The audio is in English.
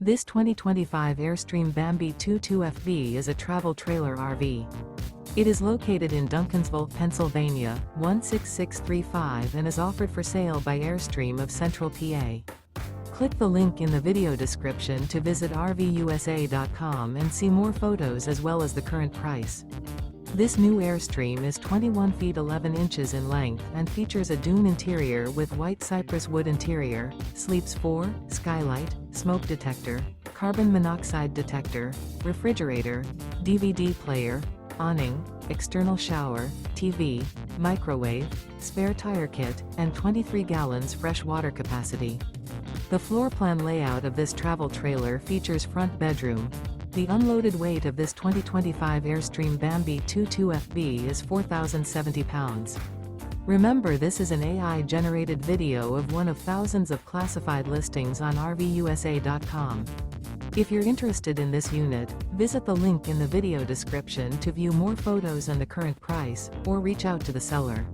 This 2025 Airstream Bambi 22FB is a travel trailer RV. It is located in Duncansville, Pennsylvania, 16635 and is offered for sale by Airstream of Central PA. Click the link in the video description to visit RVUSA.com and see more photos as well as the current price. This new Airstream is 21 feet 11 inches in length and features a Dune Interior with White Cypress Wood interior, sleeps 4, Skylight, smoke detector, carbon monoxide detector, refrigerator, DVD player, awning, external shower, TV, microwave, spare tire kit, and 23 gallons fresh water capacity. The floor plan layout of this travel trailer features front bedroom. The unloaded weight of this 2025 Airstream Bambi 22FB is 4,070 pounds. Remember, this is an AI-generated video of one of thousands of classified listings on RVUSA.com. If you're interested in this unit, visit the link in the video description to view more photos and the current price, or reach out to the seller.